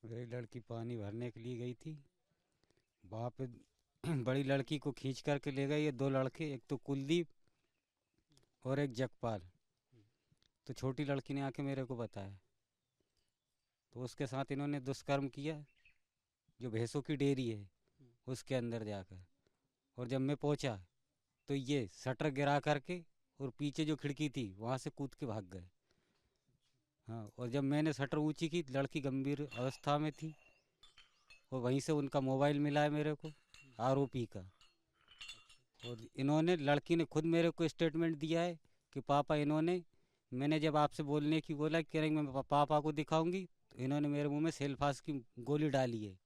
मेरी लड़की पानी भरने के लिए गई थी। वहाँ पे बड़ी लड़की को खींच करके ले गए ये दो लड़के, एक तो कुलदीप और एक जगपाल। तो छोटी लड़की ने आके मेरे को बताया, तो उसके साथ इन्होंने दुष्कर्म किया, जो भैंसों की डेयरी है उसके अंदर जाकर। और जब मैं पहुंचा तो ये शटर गिरा करके और पीछे जो खिड़की थी वहाँ से कूद के भाग गए। हाँ, और जब मैंने शटर ऊंची की, लड़की गंभीर अवस्था में थी, और वहीं से उनका मोबाइल मिला है मेरे को, आरोपी का। और इन्होंने, लड़की ने खुद मेरे को स्टेटमेंट दिया है कि पापा, इन्होंने, मैंने जब आपसे बोलने की बोला कि मैं पापा को दिखाऊंगी, तो इन्होंने मेरे मुंह में सेल्फास की गोली डाली है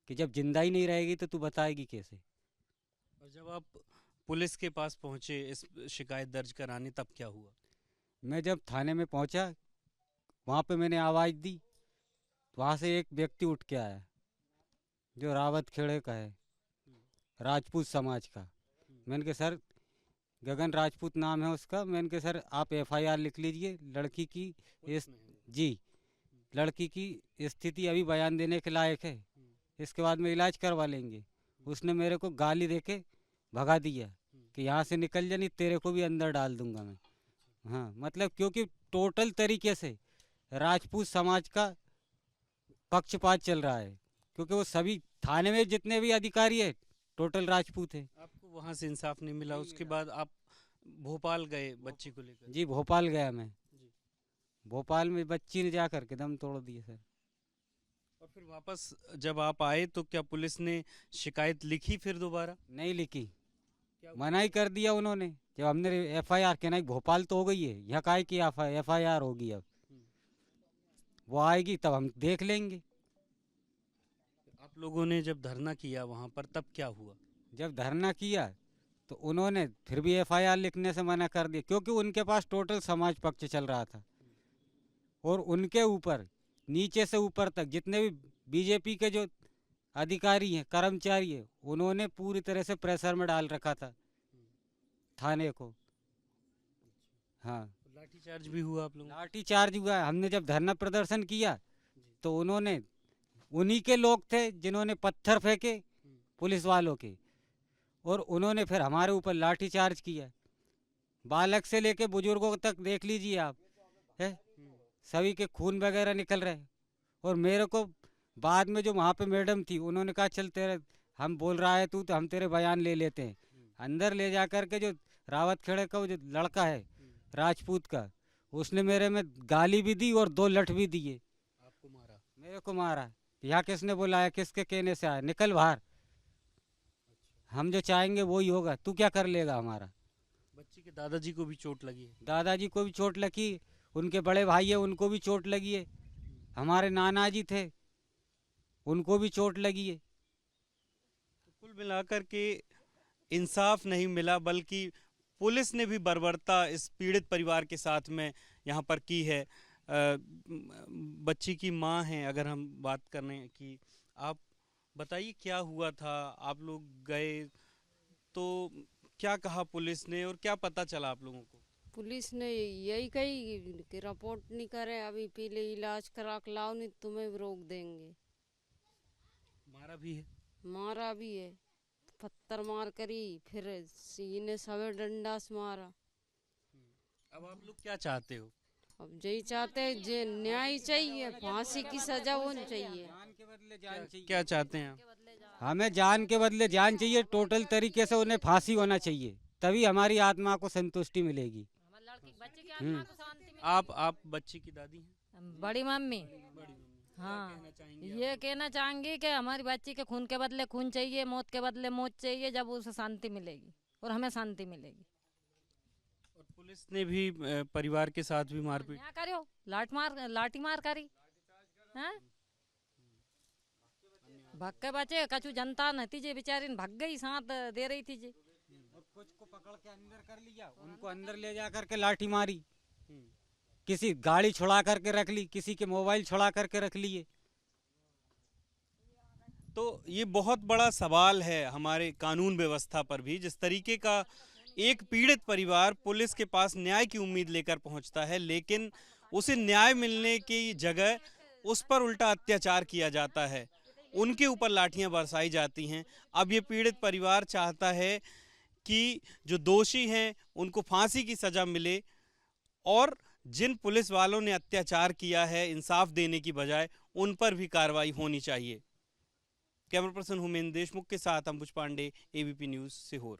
कि जब जिंदा ही नहीं रहेगी तो तू बताएगी कैसे। और जब आप पुलिस के पास पहुंचे इस शिकायत दर्ज कराने, तब क्या हुआ? मैं जब थाने में पहुंचा, वहाँ पे मैंने आवाज़ दी, वहाँ से एक व्यक्ति उठ के आया जो रावत खेड़े का है, राजपूत समाज का। मैंने कहा सर, गगन राजपूत नाम है उसका। मैंने कहा सर, आप एफआईआर लिख लीजिए, लड़की की पुलिस इस, में है वो। जी, लड़की की स्थिति अभी बयान देने के लायक है, इसके बाद में इलाज करवा लेंगे। उसने मेरे को गाली देके भगा दिया कि यहाँ से निकल जा, नहीं तेरे को भी अंदर डाल दूंगा मैं। हाँ, मतलब क्योंकि टोटल तरीके से राजपूत समाज का पक्षपात चल रहा है, क्योंकि वो सभी थाने में जितने भी अधिकारी है टोटल राजपूत है। आपको वहां से इंसाफ नहीं मिला, नहीं उसके मिला। बाद आप भोपाल गए बच्ची को लेकर? जी, भोपाल गया मैं। जी। भोपाल में बच्ची ने जा करके दम तोड़ दिए सर। और फिर वापस जब आप आए तो क्या पुलिस ने शिकायत लिखी फिर दोबारा? नहीं लिखी, क्या मना ही कर दिया उन्होंने। जब हमने एफआईआर, कहना कि भोपाल तो हो गई है, यहाँ काय की एफआईआर होगी, अब हम्म, वो आएगी तब हम देख लेंगे। आप लोगों ने जब धरना किया वहां पर, तब क्या हुआ? जब धरना किया तो उन्होंने फिर भी एफआईआर लिखने से मना कर दिया, क्योंकि उनके पास टोटल समाज पक्ष चल रहा था। और उनके ऊपर, नीचे से ऊपर तक जितने भी बीजेपी के जो अधिकारी हैं, कर्मचारी हैं, उन्होंने पूरी तरह से प्रेशर में डाल रखा था थाने को। हाँ, लाठीचार्ज भी हुआ आप लोगों को? लाठी चार्ज हुआ। हमने जब धरना प्रदर्शन किया जी। तो उन्होंने, उन्हीं के लोग थे जिन्होंने पत्थर फेंके हम्म, पुलिस वालों के, और उन्होंने फिर हमारे ऊपर लाठी चार्ज किया। बालक से लेके बुजुर्गों तक देख लीजिए आप, है, हम्म, सभी के खून वगैरह निकल रहे। और मेरे को बाद में जो वहाँ पे मैडम थी, उन्होंने कहा चल तेरे, हम बोल रहा है तू, तो हम तेरे बयान ले लेते हैं। हम्म, अंदर ले जा कर के जो रावत खेड़े का वो जो लड़का है हम्म। राजपूत का, उसने मेरे में गाली भी दी और दो लठ भी दिए। आपको मारा? मेरे को मारा। यहाँ किसने बुलाया, किसके कहने से आया, निकल बाहर, अच्छा। हम जो चाहेंगे वो ही होगा, तू क्या कर लेगा हमारा। बच्ची के दादाजी को भी चोट लगी है? दादाजी को भी चोट लगी, उनके बड़े भाई है उनको भी चोट लगी है, हमारे नाना जी थे उनको भी चोट लगी है। तो कुल मिलाकर के इंसाफ नहीं मिला, बल्कि पुलिस ने भी बर्बरता इस पीड़ित परिवार के साथ में यहाँ पर की है। बच्ची की माँ हैं, अगर हम बात करें कि आप बताइए क्या हुआ था। आप लोग गए तो क्या कहा पुलिस ने और क्या पता चला आप लोगों को? पुलिस ने यही कही कि रिपोर्ट नहीं करे, अभी पहले इलाज करा के लाओ, नहीं तुम्हें भी रोक देंगे। मारा भी है? मारा भी है, पत्थर मार करी, फिर सीने सवे डंडा से मारा। अब आप लोग क्या चाहते हो? अब यही चाहते हैं, जे न्याय चाहिए, फांसी की सजा होनी चाहिए। जान के बदले क्या, जान चाहिए। क्या चाहते हैं आप? हमें जान के बदले जान चाहिए, टोटल तरीके से उन्हें फांसी होना चाहिए, तभी हमारी आत्मा को संतुष्टि मिलेगी। हम्म। आप बच्ची की दादी हैं? बड़ी मम्मी। बड़ी मम्मी, क्या हाँ, कहना चाहेंगी ये कहना चाहेंगे कि हमारी बच्ची के खून के बदले खून चाहिए, मौत के बदले मौत चाहिए, जब उसे शांति मिलेगी और हमें शांति मिलेगी। और पुलिस ने भी परिवार के साथ भी मारपीट? क्या करो, लाठी मार करी, हैं? भग के बचे, कछु जनता नहीं जे बेचारी भग गई, साथ दे रही थी जी। और कुछ को पकड़ के अंदर कर लिया, उनको अंदर ले जा करके लाठी मारी, हम्म। किसी गाड़ी छुड़ा करके रख ली, किसी के मोबाइल छुड़ा करके रख लिए। तो ये बहुत बड़ा सवाल है हमारे कानून व्यवस्था पर भी, जिस तरीके का एक पीड़ित परिवार पुलिस के पास न्याय की उम्मीद लेकर पहुंचता है, लेकिन उसे न्याय मिलने की जगह उस पर उल्टा अत्याचार किया जाता है, उनके ऊपर लाठियां बरसाई जाती हैं। अब ये पीड़ित परिवार चाहता है कि जो दोषी हैं उनको फांसी की सज़ा मिले और जिन पुलिस वालों ने अत्याचार किया है इंसाफ देने की बजाय उन पर भी कार्रवाई होनी चाहिए। कैमरा पर्सन हुमेन देशमुख के साथ अंबुज पांडे, एबीपी न्यूज़, सीहोर।